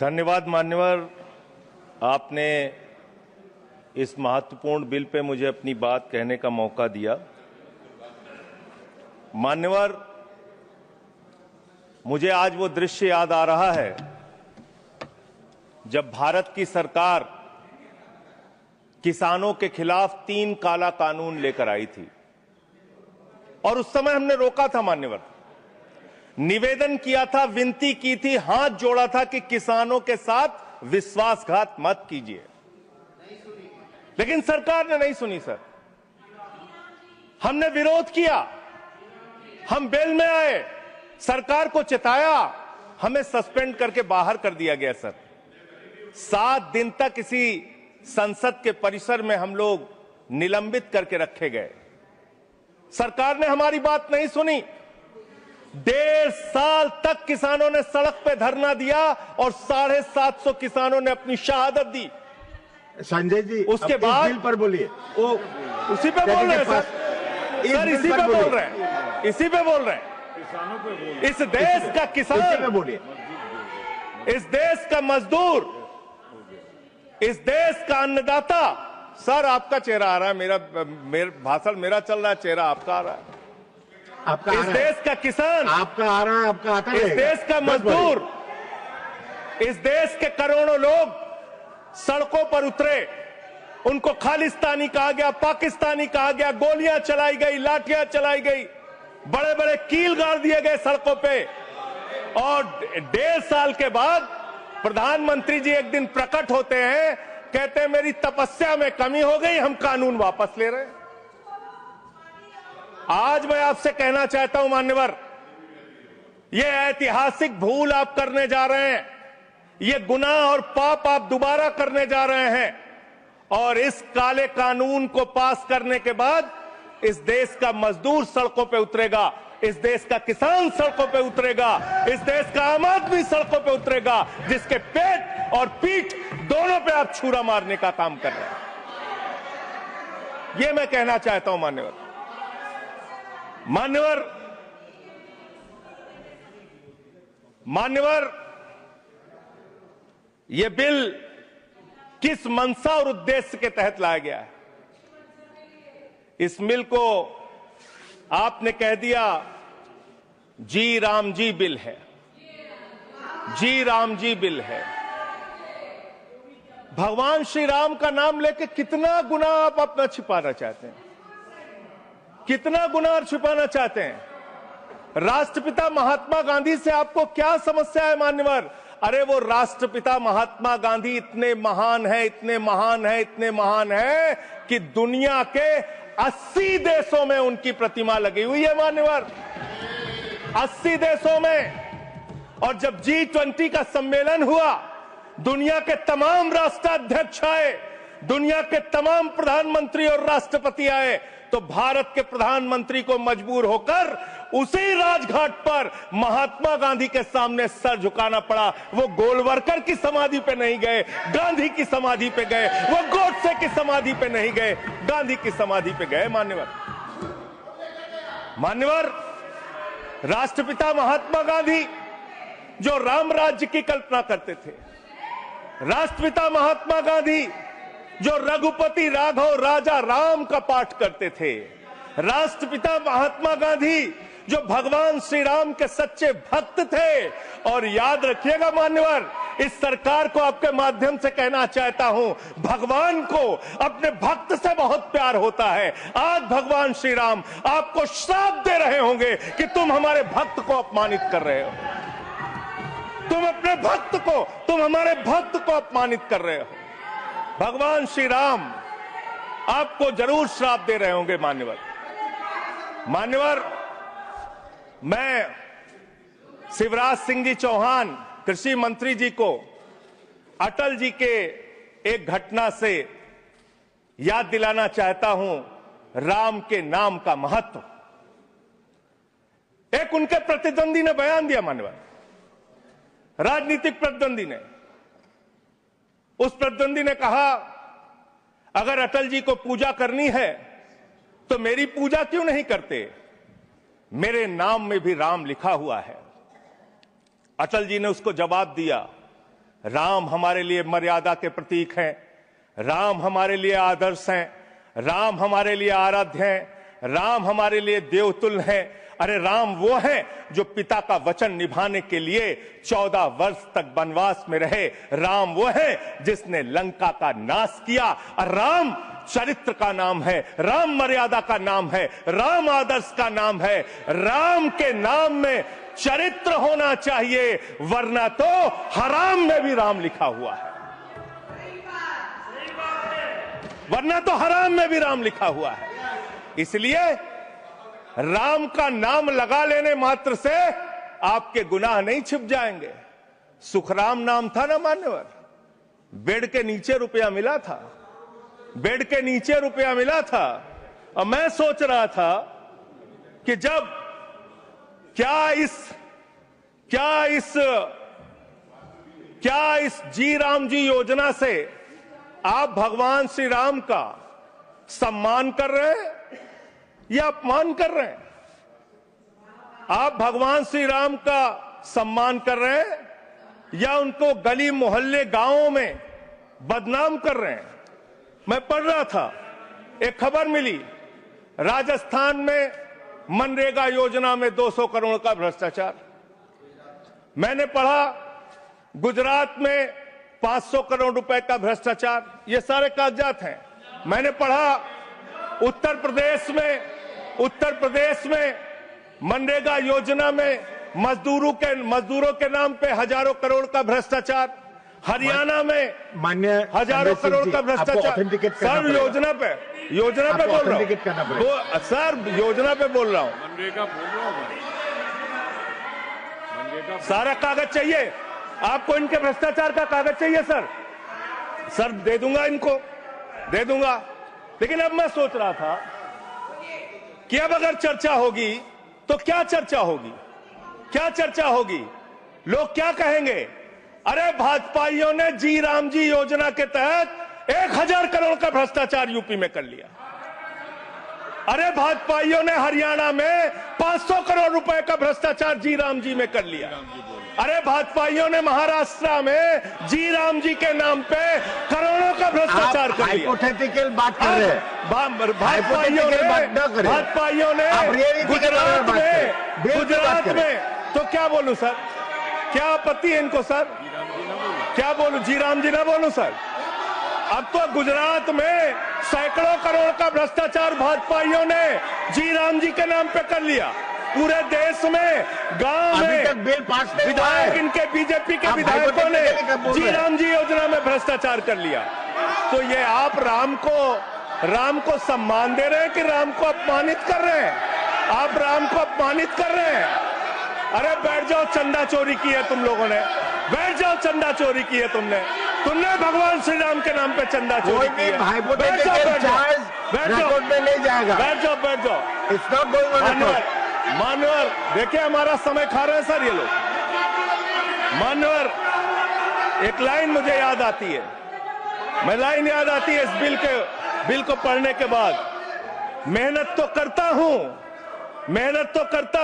धन्यवाद मान्यवर, आपने इस महत्वपूर्ण बिल पे मुझे अपनी बात कहने का मौका दिया। मान्यवर, मुझे आज वो दृश्य याद आ रहा है जब भारत की सरकार किसानों के खिलाफ 3 काला कानून लेकर आई थी और उस समय हमने रोका था मान्यवर, निवेदन किया था, विनती की थी, हाथ जोड़ा था कि किसानों के साथ विश्वासघात मत कीजिए, लेकिन सरकार ने नहीं सुनी। सर, हमने विरोध किया, हम बेल में आए, सरकार को चिताया, हमें सस्पेंड करके बाहर कर दिया गया। सर, 7 दिन तक इसी संसद के परिसर में हम लोग निलंबित करके रखे गए। सरकार ने हमारी बात नहीं सुनी। 1.5 साल तक किसानों ने सड़क पे धरना दिया और 750 किसानों ने अपनी शहादत दी। संजय जी, उसके बाद बिल पर बोलिए। वो उसी पे बोल रहे हैं सर, इसी पे बोल रहे हैं, इसी पे बोल रहे हैं। इस देश का किसान, बोलिए, इस देश का मजदूर, इस देश का अन्नदाता। सर, आपका चेहरा आ रहा है, मेरा भाषण मेरा चल रहा है, चेहरा आपका आ रहा है। आपका इस देश का किसान, आपका आ रहा है, आपका आता है। इस देश का मजदूर, इस देश के करोड़ों लोग सड़कों पर उतरे, उनको खालिस्तानी कहा गया, पाकिस्तानी कहा गया, गोलियां चलाई गई, लाठियां चलाई गई, बड़े बड़े कील गाड़ दिए गए सड़कों पे। और 1.5 साल के बाद प्रधानमंत्री जी एक दिन प्रकट होते हैं, कहते हैं मेरी तपस्या में कमी हो गई, हम कानून वापस ले रहे हैं। आज मैं आपसे कहना चाहता हूं मान्यवर, यह ऐतिहासिक भूल आप करने जा रहे हैं, ये गुनाह और पाप आप दोबारा करने जा रहे हैं। और इस काले कानून को पास करने के बाद इस देश का मजदूर सड़कों पे उतरेगा, इस देश का किसान सड़कों पे उतरेगा, इस देश का आम आदमी सड़कों पे उतरेगा, जिसके पेट और पीठ दोनों पे आप छुरा मारने का काम कर रहे हैं। ये मैं कहना चाहता हूं मान्यवर। मान्यवर, यह बिल किस मंशा और उद्देश्य के तहत लाया गया है? इस बिल को आपने कह दिया जी राम जी बिल है, जी राम जी बिल है। भगवान श्री राम का नाम लेके कितना गुनाह आप अपना छिपाना चाहते हैं, कितना गुनाह छिपाना चाहते हैं? राष्ट्रपिता महात्मा गांधी से आपको क्या समस्या है मान्यवर? अरे वो राष्ट्रपिता महात्मा गांधी इतने महान है, इतने महान है, इतने महान है कि दुनिया के 80 देशों में उनकी प्रतिमा लगी हुई है मान्यवर, 80 देशों में। और जब G20 का सम्मेलन हुआ, दुनिया के तमाम राष्ट्राध्यक्ष आए, दुनिया के तमाम प्रधानमंत्री और राष्ट्रपति आए, तो भारत के प्रधानमंत्री को मजबूर होकर उसी राजघाट पर महात्मा गांधी के सामने सर झुकाना पड़ा। वो गोलवरकर की समाधि पे नहीं गए, गांधी की समाधि पे गए। वो गोडसे की समाधि पे नहीं गए, गांधी की समाधि पे गए मान्यवर, राष्ट्रपिता महात्मा गांधी जो राम राज्य की कल्पना करते थे, राष्ट्रपिता महात्मा गांधी जो रघुपति राघव राजा राम का पाठ करते थे, राष्ट्रपिता महात्मा गांधी जो भगवान श्री राम के सच्चे भक्त थे। और याद रखिएगा मान्यवर, इस सरकार को आपके माध्यम से कहना चाहता हूं, भगवान को अपने भक्त से बहुत प्यार होता है। आज भगवान श्री राम आपको श्राप दे रहे होंगे कि तुम हमारे भक्त को अपमानित कर रहे हो, तुम अपने भक्त को, तुम हमारे भक्त को अपमानित कर रहे हो। भगवान श्री राम आपको जरूर श्राप दे रहे होंगे मान्यवर, मैं शिवराज सिंह जी चौहान कृषि मंत्री जी को अटल जी के एक घटना से याद दिलाना चाहता हूं, राम के नाम का महत्व। एक उनके प्रतिद्वंदी ने बयान दिया मान्यवर, राजनीतिक प्रतिद्वंदी ने, उस प्रतिद्वंदी ने कहा अगर अटल जी को पूजा करनी है तो मेरी पूजा क्यों नहीं करते, मेरे नाम में भी राम लिखा हुआ है। अटल जी ने उसको जवाब दिया, राम हमारे लिए मर्यादा के प्रतीक हैं, राम हमारे लिए आदर्श हैं, राम हमारे लिए आराध्य हैं, राम हमारे लिए देवतुल्य हैं। अरे राम वो हैं जो पिता का वचन निभाने के लिए 14 वर्ष तक वनवास में रहे। राम वो हैं जिसने लंका का नाश किया। और राम चरित्र का नाम है, राम मर्यादा का नाम है, राम आदर्श का नाम है। राम के नाम में चरित्र होना चाहिए, वरना तो हराम में भी राम लिखा हुआ है, वरना तो हराम में भी राम लिखा हुआ है। इसलिए राम का नाम लगा लेने मात्र से आपके गुनाह नहीं छिप जाएंगे। सुखराम नाम था ना मान्यवर, बेड के नीचे रुपया मिला था, बेड के नीचे रुपया मिला था। और मैं सोच रहा था कि जब क्या इस जी राम जी योजना से आप भगवान श्री राम का सम्मान कर रहे हैं या अपमान कर रहे हैं? आप भगवान श्री राम का सम्मान कर रहे हैं या उनको गली मोहल्ले गांवों में बदनाम कर रहे हैं? मैं पढ़ रहा था, एक खबर मिली, राजस्थान में मनरेगा योजना में 200 करोड़ का भ्रष्टाचार। मैंने पढ़ा गुजरात में 500 करोड़ रुपए का भ्रष्टाचार। ये सारे कागजात हैं। मैंने पढ़ा उत्तर प्रदेश में मनरेगा योजना में मजदूरों के नाम पे हजारों करोड़ का भ्रष्टाचार। हरियाणा में मान्य हजारों करोड़ का भ्रष्टाचार। सर योजना पे बोल रहा हूँ, सर योजना पे बोल रहा हूँ। सारा कागज चाहिए आपको, इनके भ्रष्टाचार का कागज चाहिए सर दे दूंगा, इनको दे दूंगा। लेकिन अब मैं सोच रहा था कि अब अगर चर्चा होगी तो क्या चर्चा होगी? लोग क्या कहेंगे? अरे भाजपाइयों ने जी राम जी योजना के तहत 1000 करोड़ का भ्रष्टाचार यूपी में कर लिया। अरे भाजपाइयों ने हरियाणा में 500 करोड़ रुपए का भ्रष्टाचार जी राम जी में कर लिया। अरे भाजपाइयों ने महाराष्ट्र में जी राम जी के नाम पे करोड़ों का भ्रष्टाचार कर लिया। हाइपोथेटिकल बात कर रहे हैं। भाजपाइयों ने गुजरात में तो क्या बोलूं सर? क्या आपत्ति है इनको सर? क्या बोलूं? जी राम जी ना बोलूं सर? अब तो गुजरात में सैकड़ों करोड़ का भ्रष्टाचार भाजपाइयों ने जी राम जी के नाम पे कर लिया। पूरे देश में गांव में बिल पास विधायक, इनके बीजेपी के विधायकों ने जी राम जी योजना में भ्रष्टाचार कर लिया। तो ये आप राम को सम्मान दे रहे हैं कि राम को अपमानित कर रहे हैं? आप राम को अपमानित कर रहे हैं। अरे बैठ जाओ, चंदा चोरी की है तुम लोगों ने, बैठ जाओ, चंदा चोरी की है तुमने भगवान श्री राम के नाम पे चंदा चोरी की है। बैठ जाओ, नहीं जाएगा। बैठ जाओ। मानवर देखिए हमारा समय खा रहे हैं सर ये लोग। मानवर, एक लाइन मुझे याद आती है, इस बिल को पढ़ने के बाद। मेहनत तो करता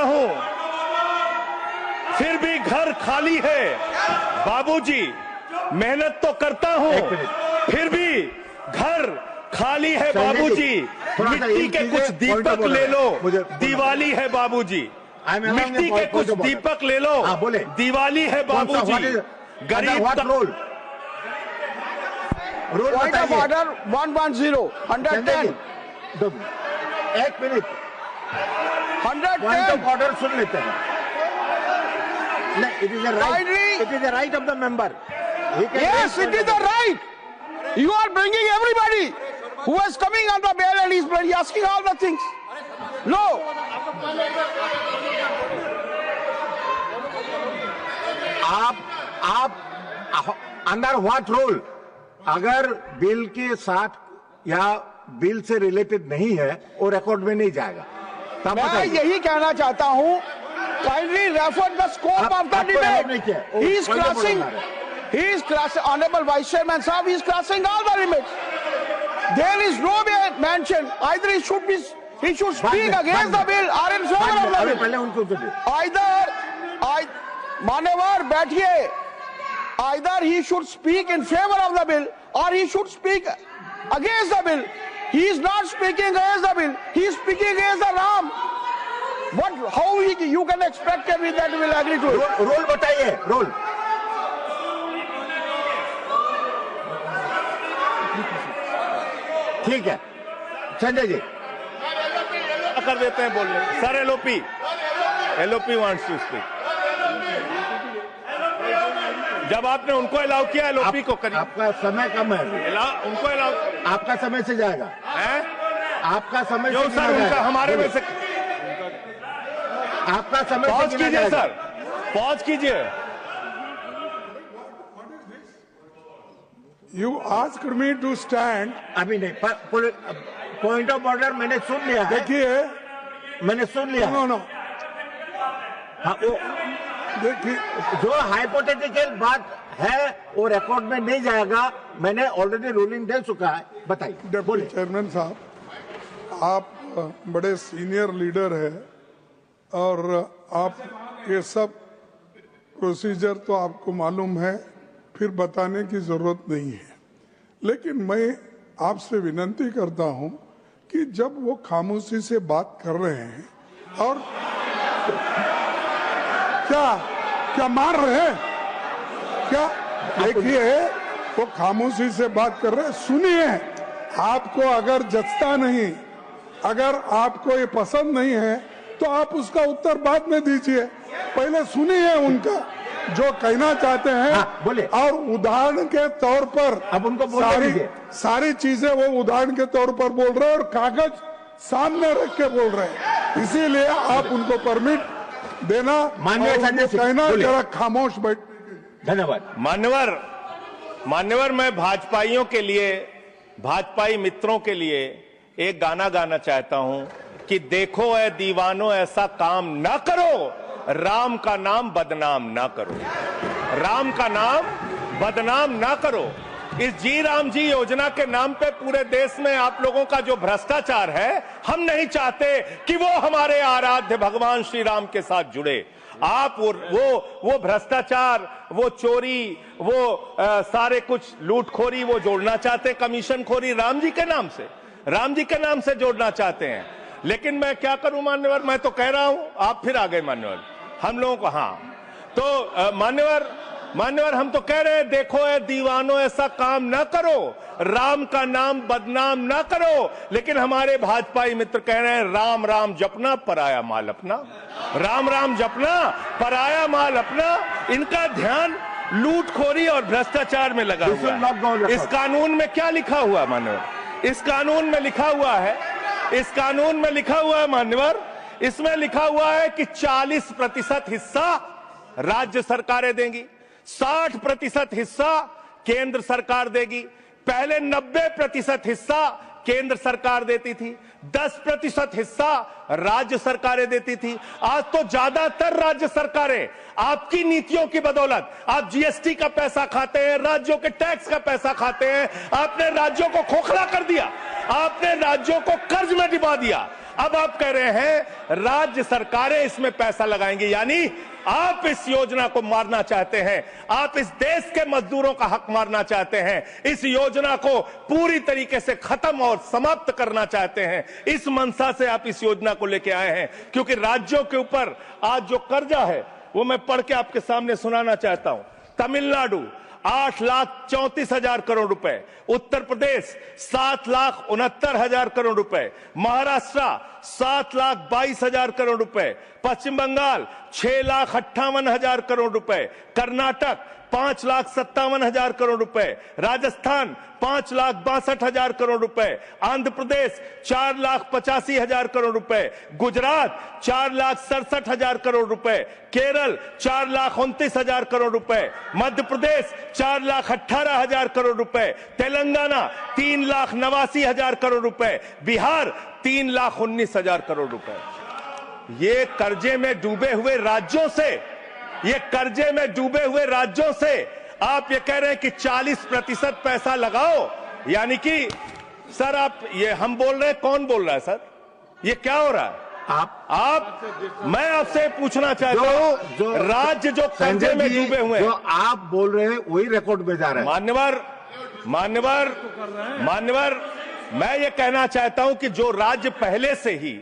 हूं, फिर भी घर खाली है बाबूजी। मेहनत तो करता हूं, फिर भी घर खाली है बाबूजी। मिट्टी के कुछ दीपक ले लो, दिवाली है बाबूजी। मिट्टी के कुछ दीपक ले लो, दिवाली है बाबूजी। गरीब रोल Point of order 110 110 एक मिनट 110 ऑर्डर सुन लेते हैं। It is the right of the member. Yes, it is the right. You are bringing everybody who is coming on the bail and he's asking all the things. No. आप under what rule? अगर bill के साथ या bill से related नहीं है वो record में नहीं जाएगा। मैं यही कहना चाहता हूं, kindly refer the scope of the debate. He is crossing, Honorable Vice Chairman Sahab, he is crossing all the limits. There is no mention either he should speak against the bill or in favor of the bill. Either मान्यवर बैठिए, either he should speak in favor of the bill or he should speak against the bill. He is not speaking against the bill. He is speaking against the Ram. How you can expect that he will agree to it? Roll बताइए, roll. ठीक है, संजय जी कर देते हैं बोलने। Sir LOP wants to speak. जब आपने उनको अलाउ किया एलओपी को करिए। आपका समय कम है, उनको अलाउ, आपका समय से जाएगा है आपका समय जो से सर उनका हमारे में से आपका समय पॉज से गिना कीजिए। जाएगा। सर पॉज कीजिए। You asked me to stand. अभी नहीं, पॉइंट ऑफ ऑर्डर मैंने सुन लिया है। देखिए, मैंने सुन लिया। नो हाँ, वो देखिए, जो हाइपोथेटिकल बात है वो रिकॉर्ड में नहीं जाएगा। मैंने ऑलरेडी रूलिंग दे चुका है। बताइए। डिप्टी चेयरमैन साहब, आप बड़े सीनियर लीडर है और आप ये सब प्रोसीजर तो आपको मालूम है, फिर बताने की जरूरत नहीं है। लेकिन मैं आपसे विनती करता हूं कि जब वो खामोशी से बात कर रहे हैं और क्या मार रहे हैं क्या? देखिए, वो खामोशी से बात कर रहे हैं, सुनिए। आपको अगर जचता नहीं, अगर आपको ये पसंद नहीं है तो आप उसका उत्तर बाद में दीजिए। पहले सुनिए उनका जो कहना चाहते हैं। हाँ, बोले। और उदाहरण के तौर पर अब उनको बोलने दीजिए। सारी चीजें वो उदाहरण के तौर पर बोल रहे हैं और कागज सामने रख के बोल रहे हैं, इसीलिए आप उनको परमिट देना। माननीय संजय सिंह, कहना बोलिए। जरा खामोश बैठ। धन्यवाद। मान्यवर मैं भाजपाइयों के लिए, भाजपाई मित्रों के लिए एक गाना गाना चाहता हूं कि देखो ऐ दीवानों ऐसा काम ना करो, राम का नाम बदनाम ना करो, राम का नाम बदनाम ना करो। इस जी राम जी योजना के नाम पे पूरे देश में आप लोगों का जो भ्रष्टाचार है, हम नहीं चाहते कि वो हमारे आराध्य भगवान श्री राम के साथ जुड़े। आप वो भ्रष्टाचार, वो चोरी, वो सारे कुछ लूटखोरी वो जोड़ना चाहते, कमीशन खोरी राम जी के नाम से, राम जी के नाम से जोड़ना चाहते हैं। लेकिन मैं क्या करूं मान्यवर, मैं तो कह रहा हूं, आप फिर आ गए मान्यवर। हम लोगों को हाँ तो मान्यवर हम तो कह रहे हैं देखो ऐ दीवानों ऐसा काम ना करो, राम का नाम बदनाम ना करो। लेकिन हमारे भाजपाई मित्र कह रहे हैं राम राम जपना पराया माल अपना, राम राम जपना पराया माल अपना। इनका ध्यान लूटखोरी और भ्रष्टाचार में लगा हुआ है। इस कानून में क्या लिखा हुआ मान्यवर? इस कानून में लिखा हुआ है, इस कानून में लिखा हुआ है मान्यवर, इसमें लिखा हुआ है कि 40% हिस्सा राज्य सरकारें देंगी, 60% हिस्सा केंद्र सरकार देगी। पहले 90% हिस्सा केंद्र सरकार देती थी, 10% हिस्सा राज्य सरकारें देती थी। आज तो ज्यादातर राज्य सरकारें आपकी नीतियों की बदौलत, आप जीएसटी का पैसा खाते हैं, राज्यों के टैक्स का पैसा खाते हैं, आपने राज्यों को खोखला कर दिया, आपने राज्यों को कर्ज में डुबा दिया। अब आप कह रहे हैं राज्य सरकारें इसमें पैसा लगाएंगी, यानी आप इस योजना को मारना चाहते हैं, आप इस देश के मजदूरों का हक मारना चाहते हैं, इस योजना को पूरी तरीके से खत्म और समाप्त करना चाहते हैं। इस मंशा से आप इस योजना को लेके आए हैं, क्योंकि राज्यों के ऊपर आज जो कर्जा है वो मैं पढ़ के आपके सामने सुनाना चाहता हूं। तमिलनाडु 8,34,000 करोड़ रुपए, उत्तर प्रदेश 7,69,000 करोड़ रुपए, महाराष्ट्र 7,22,000 करोड़ रुपए, पश्चिम बंगाल 6,58,000 करोड़ रुपए, कर्नाटक 5,57,000 करोड़ रुपए, राजस्थान 5,62,000 करोड़ रुपए, आंध्र प्रदेश 4,85,000 करोड़ रुपए, गुजरात 4,67,000 करोड़ रुपए, केरल 4,29,000 करोड़ रुपए, मध्य प्रदेश 4,18,000 करोड़ रुपए, तेलंगाना 3,89,000 करोड़ रुपए, बिहार 3,19,000 करोड़ रुपए। ये कर्जे में डूबे हुए राज्यों से, ये कर्जे में डूबे हुए राज्यों से आप ये कह रहे हैं कि 40% पैसा लगाओ, यानी कि सर आप ये हम बोल रहे हैं, कौन बोल रहा है सर? ये क्या हो रहा है? मैं आपसे पूछना चाहता हूं, राज्य जो कर्जे में डूबे हुए हैं, जो आप बोल रहे हैं वही रिकॉर्ड में जा रहा है। मान्यवर, मैं ये कहना चाहता हूं कि जो राज्य पहले से ही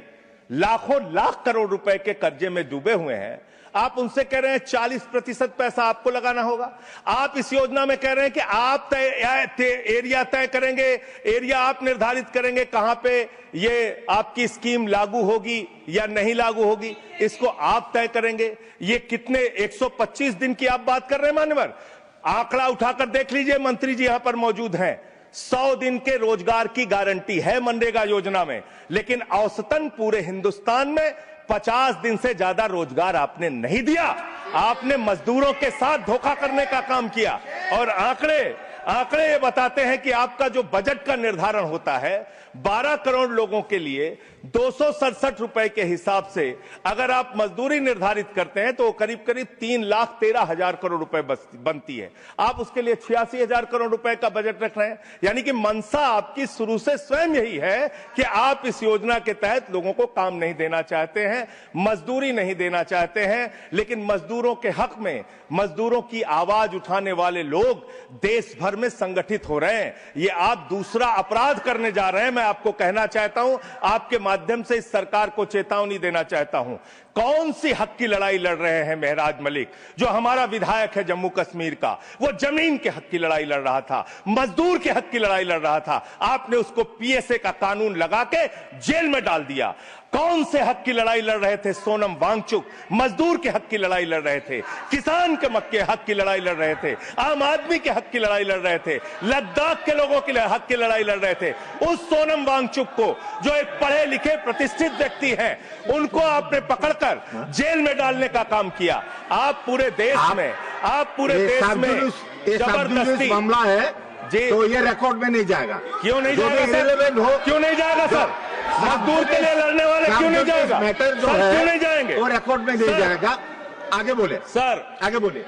लाखों लाख करोड़ रुपए के कर्जे में डूबे हुए हैं, आप उनसे कह रहे हैं 40% पैसा आपको लगाना होगा। आप इस योजना में कह रहे हैं कि आप एरिया तय करेंगे, एरिया आप निर्धारित करेंगे कहां पे ये आपकी स्कीम लागू होगी या नहीं लागू होगी, इसको आप तय करेंगे। ये कितने 125 दिन की आप बात कर रहे हैं मान्यवर? आंकड़ा उठाकर देख लीजिए, मंत्री जी यहां पर मौजूद हैं। 100 दिन के रोजगार की गारंटी है मनरेगा योजना में, लेकिन औसतन पूरे हिंदुस्तान में 50 दिन से ज्यादा रोजगार आपने नहीं दिया। आपने मजदूरों के साथ धोखा करने का काम किया। और आंकड़े ये बताते हैं कि आपका जो बजट का निर्धारण होता है 12 करोड़ लोगों के लिए 267 रुपए के हिसाब से अगर आप मजदूरी निर्धारित करते हैं तो करीब करीब 3,13,000 करोड़ रुपए बनती है। आप उसके लिए 86,000 करोड़ रुपए का बजट रख रहे हैं। यानी कि मंशा आपकी शुरू से स्वयं यही है कि आप इस योजना के तहत लोगों को काम नहीं देना चाहते हैं, मजदूरी नहीं देना चाहते हैं। लेकिन मजदूरों के हक में मजदूरों की आवाज उठाने वाले लोग देश भर में संगठित हो रहे हैं। ये आप दूसरा अपराध करने जा रहे हैं। मैं आपको कहना चाहता हूं, आपके माध्यम से इस सरकार को चेतावनी देना चाहता हूं। कौन सी हक की लड़ाई लड़ रहे हैं महराज मलिक, जो हमारा विधायक है जम्मू कश्मीर का? वो जमीन के हक की लड़ाई लड़ रहा था, मजदूर के हक की लड़ाई लड़ रहा था। आपने उसको पीएसए का कानून लगा के जेल में डाल दिया। कौन से हक की लड़ाई लड़ रहे थे सोनम वांगचुक? मजदूर के हक की लड़ाई लड़ रहे थे, किसान के हक की लड़ाई लड़ रहे थे, आम आदमी के हक की लड़ाई लड़ रहे थे, लद्दाख के लोगों के हक की लड़ाई लड़ रहे थे। उस सोनम वांगचुक को, जो एक पढ़े लिखे प्रतिष्ठित व्यक्ति हैं, उनको आपने पकड़कर जेल में डालने का काम किया। आप पूरे देश में जबरदस्ती मामला है जी, तो ये रिकॉर्ड में नहीं जाएगा। क्यों नहीं जाएगा सर? क्यों नहीं जाएगा सर? मजदूर के लिए लड़ने वाले क्यों नहीं जाएगा? मैटर जो सर, है क्यों नहीं जाएंगे? वो रिकॉर्ड में नहीं जाएगा। आगे बोले सर, आगे बोले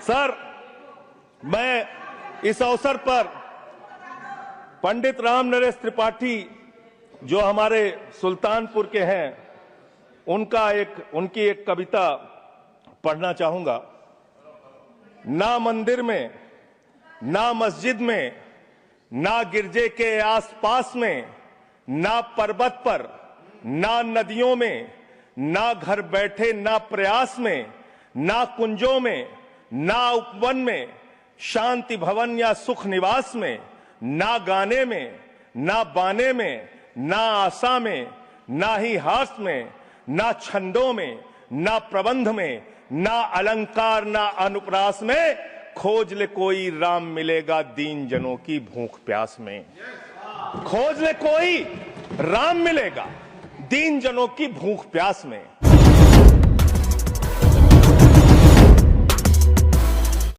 सर। मैं इस अवसर पर पंडित राम नरेश त्रिपाठी, जो हमारे सुल्तानपुर के हैं, उनकी एक कविता पढ़ना चाहूंगा। ना मंदिर में, ना मस्जिद में, ना गिरजे के आसपास में, ना पर्वत पर, ना नदियों में, ना घर बैठे, ना प्रयास में, ना कुंजों में, ना उपवन में, शांति भवन या सुख निवास में, ना गाने में, ना बाने में, ना आशा में, ना ही हास में, ना छंदों में, ना प्रबंध में, ना अलंकार, ना अनुप्रास में, खोज ले कोई राम मिलेगा दीन जनों की भूख प्यास में। खोज ले कोई राम मिलेगा दीन जनों की भूख प्यास में।